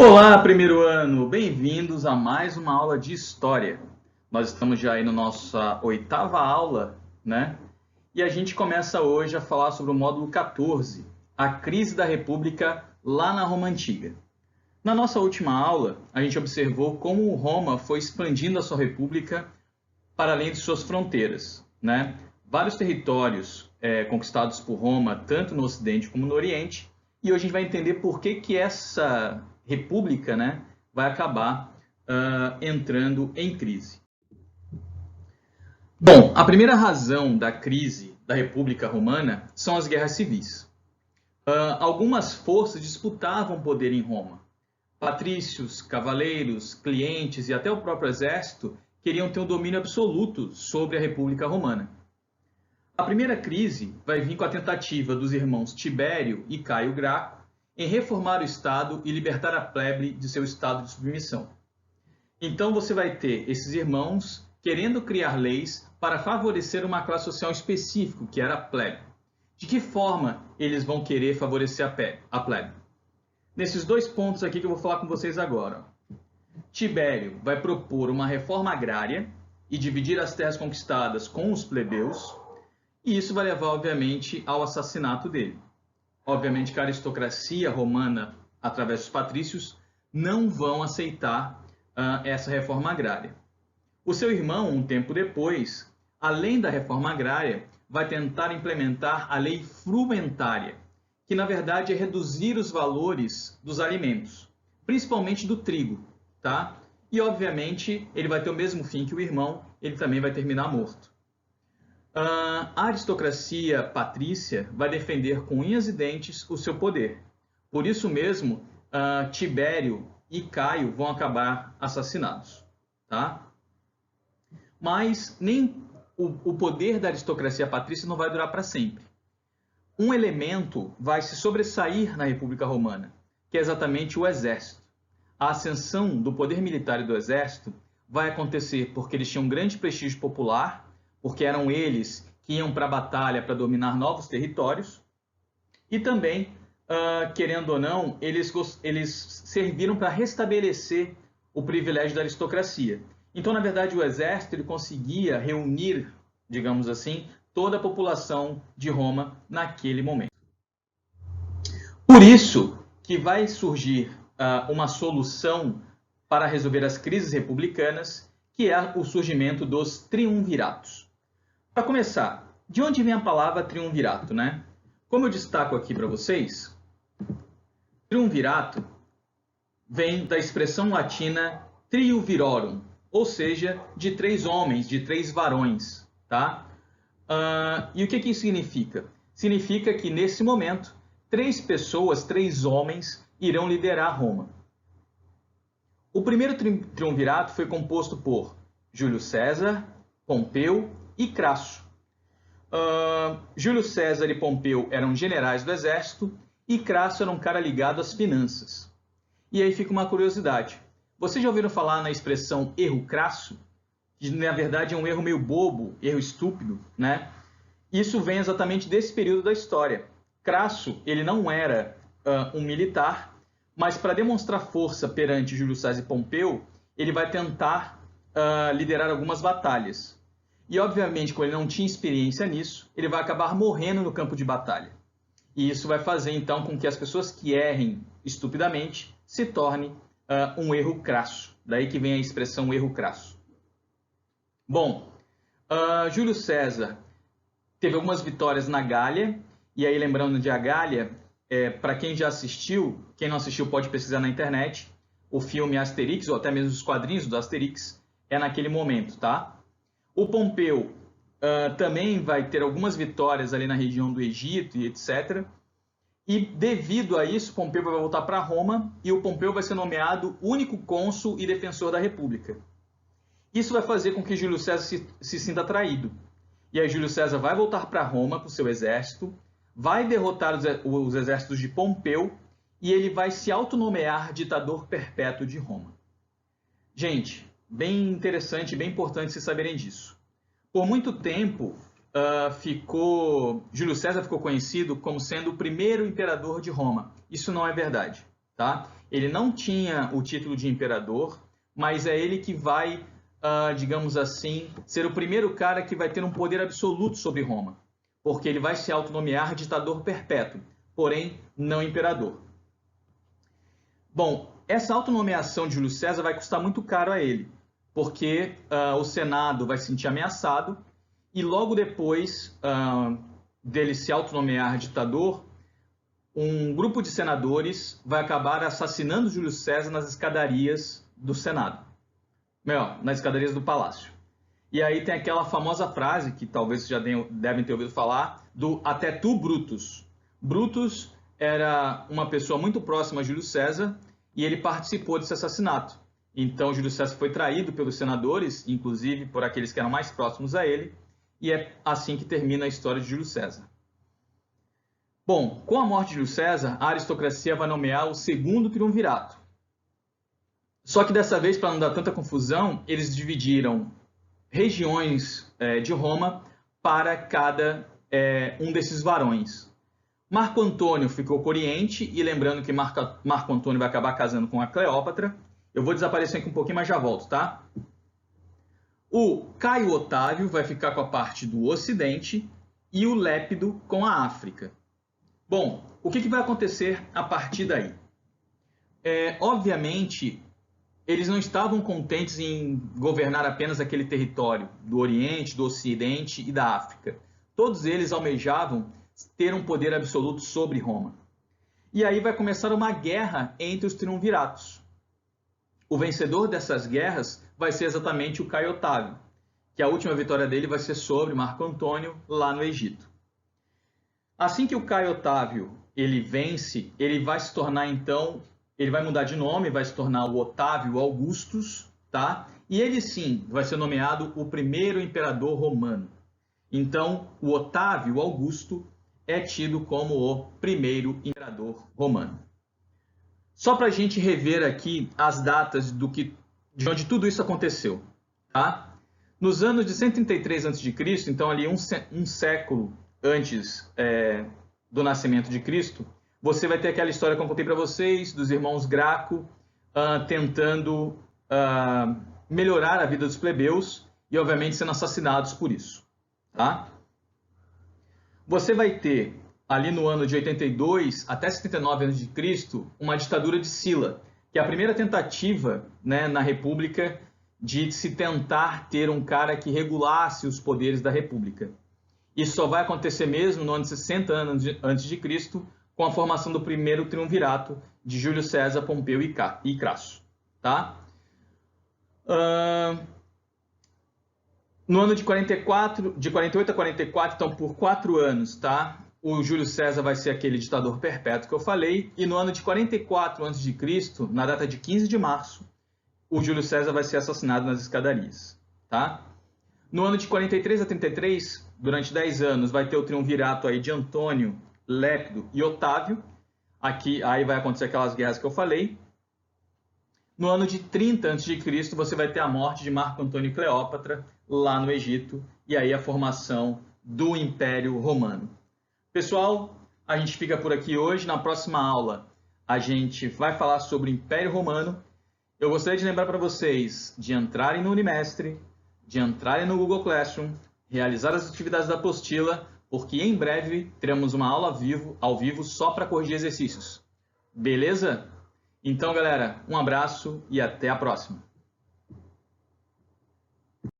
Olá, primeiro ano! Bem-vindos a mais uma aula de História. Nós estamos já aí na nossa oitava aula, né? E a gente começa hoje a falar sobre o módulo 14, a crise da República lá na Roma Antiga. Na nossa última aula, a gente observou como Roma foi expandindo a sua república para além de suas fronteiras, né? Vários territórios conquistados por Roma, tanto no Ocidente como no Oriente, e hoje a gente vai entender por que essa república, né, vai acabar entrando em crise. Bom, a primeira razão da crise da República Romana são as guerras civis. Algumas forças disputavam poder em Roma. Patrícios, cavaleiros, clientes e até o próprio exército queriam ter um domínio absoluto sobre a República Romana. A primeira crise vai vir com a tentativa dos irmãos Tibério e Caio Graco em reformar o Estado e libertar a plebe de seu estado de submissão. Então você vai ter esses irmãos querendo criar leis para favorecer uma classe social específica, que era a plebe. De que forma eles vão querer favorecer a plebe? Nesses dois pontos aqui que eu vou falar com vocês agora. Tibério vai propor uma reforma agrária e dividir as terras conquistadas com os plebeus, e isso vai levar, obviamente, ao assassinato dele. Obviamente que a aristocracia romana, através dos patrícios, não vão aceitar essa reforma agrária. O seu irmão, um tempo depois, além da reforma agrária, vai tentar implementar a lei frumentária, que na verdade é reduzir os valores dos alimentos, principalmente do trigo, tá? E obviamente ele vai ter o mesmo fim que o irmão, ele também vai terminar morto. A aristocracia patrícia vai defender com unhas e dentes o seu poder. Por isso mesmo, Tibério e Caio vão acabar assassinados, tá? Mas nem o poder da aristocracia patrícia não vai durar para sempre. Um elemento vai se sobressair na República Romana, que é exatamente o exército. A ascensão do poder militar e do exército vai acontecer porque eles tinham um grande prestígio popular, porque eram eles que iam para a batalha para dominar novos territórios, e também, querendo ou não, eles serviram para restabelecer o privilégio da aristocracia. Então, na verdade, o exército ele conseguia reunir, digamos assim, toda a população de Roma naquele momento. Por isso que vai surgir uma solução para resolver as crises republicanas, que é o surgimento dos triunviratos. Para começar, de onde vem a palavra triunvirato, né? Como eu destaco aqui para vocês, triunvirato vem da expressão latina triuvirorum, ou seja, de três homens, de três varões, tá? E o que isso significa? Significa que, nesse momento, três pessoas, três homens, irão liderar Roma. O primeiro triunvirato foi composto por Júlio César, Pompeu e Crasso. Júlio César e Pompeu eram generais do exército e Crasso era um cara ligado às finanças. E aí fica uma curiosidade. Vocês já ouviram falar na expressão erro crasso? Que na verdade é um erro meio bobo, erro estúpido, né? Isso vem exatamente desse período da história. Crasso, ele não era um militar, mas para demonstrar força perante Júlio César e Pompeu, ele vai tentar liderar algumas batalhas. E obviamente, como ele não tinha experiência nisso, ele vai acabar morrendo no campo de batalha. E isso vai fazer então com que as pessoas que errem estupidamente se torne um erro crasso. Daí que vem a expressão erro crasso. Bom, Júlio César teve algumas vitórias na Gália, e aí lembrando de a Gália, para quem já assistiu, quem não assistiu pode pesquisar na internet, o filme Asterix, ou até mesmo os quadrinhos do Asterix, é naquele momento, tá? O Pompeu também vai ter algumas vitórias ali na região do Egito e etc. E devido a isso, Pompeu vai voltar para Roma e o Pompeu vai ser nomeado único cônsul e defensor da República. Isso vai fazer com que Júlio César se sinta traído. E aí Júlio César vai voltar para Roma com seu exército, vai derrotar os exércitos de Pompeu e ele vai se autonomear ditador perpétuo de Roma. Gente, bem interessante e bem importante vocês saberem disso. Por muito tempo, Júlio César ficou conhecido como sendo o primeiro imperador de Roma. Isso não é verdade, tá? Ele não tinha o título de imperador, mas é ele que vai, digamos assim, ser o primeiro cara que vai ter um poder absoluto sobre Roma, porque ele vai se autonomear ditador perpétuo, porém não imperador. Bom, essa autonomeação de Júlio César vai custar muito caro a ele, porque o Senado vai se sentir ameaçado e logo depois dele se autonomear ditador, um grupo de senadores vai acabar assassinando Júlio César nas escadarias do Senado. Melhor, nas escadarias do Palácio. E aí tem aquela famosa frase, que talvez vocês já devem ter ouvido falar, do até tu, Brutus. Brutus era uma pessoa muito próxima a Júlio César e ele participou desse assassinato. Então Júlio César foi traído pelos senadores, inclusive por aqueles que eram mais próximos a ele, e é assim que termina a história de Júlio César. Bom, com a morte de Júlio César, a aristocracia vai nomear o segundo triunvirato. Só que dessa vez, para não dar tanta confusão, eles dividiram regiões de Roma para cada um desses varões. Marco Antônio ficou com o Oriente, e lembrando que Marco Antônio vai acabar casando com a Cleópatra. Eu vou desaparecer aqui um pouquinho, mas já volto, tá? O Caio Otávio vai ficar com a parte do Ocidente e o Lépido com a África. Bom, o que vai acontecer a partir daí? Obviamente, eles não estavam contentes em governar apenas aquele território do Oriente, do Ocidente e da África. Todos eles almejavam ter um poder absoluto sobre Roma. E aí vai começar uma guerra entre os triunviratos. O vencedor dessas guerras vai ser exatamente o Caio Otávio, que a última vitória dele vai ser sobre Marco Antônio, lá no Egito. Assim que o Caio Otávio ele vence, ele vai se tornar então, ele vai mudar de nome, vai se tornar o Otávio Augustus, tá? E ele sim vai ser nomeado o primeiro imperador romano. Então, o Otávio Augusto é tido como o primeiro imperador romano. Só para a gente rever aqui as datas de onde tudo isso aconteceu, tá? Nos anos de 133 a.C., então ali um século antes do nascimento de Cristo, você vai ter aquela história que eu contei para vocês, dos irmãos Graco tentando melhorar a vida dos plebeus e, obviamente, sendo assassinados por isso. Tá? Você vai ter, ali no ano de 82 até 79 a.C., uma ditadura de Sila, que é a primeira tentativa, né, na República de se tentar ter um cara que regulasse os poderes da República. Isso só vai acontecer mesmo no ano de 60 anos antes de Cristo, com a formação do primeiro triunvirato de Júlio César, Pompeu e Crasso. Tá? No ano de 48 a 44, então por 4 anos, tá? O Júlio César vai ser aquele ditador perpétuo que eu falei, e no ano de 44 a.C., na data de 15 de março, o Júlio César vai ser assassinado nas escadarias. Tá? No ano de 43 a 33, durante 10 anos, vai ter o triunvirato aí de Antônio, Lépido e Otávio. Aí vai acontecer aquelas guerras que eu falei. No ano de 30 a.C., você vai ter a morte de Marco Antônio e Cleópatra, lá no Egito, e aí a formação do Império Romano. Pessoal, a gente fica por aqui hoje. Na próxima aula, a gente vai falar sobre o Império Romano. Eu gostaria de lembrar para vocês de entrarem no Unimestre, de entrarem no Google Classroom, realizar as atividades da apostila, porque em breve teremos uma aula ao vivo só para corrigir exercícios. Beleza? Então, galera, um abraço e até a próxima.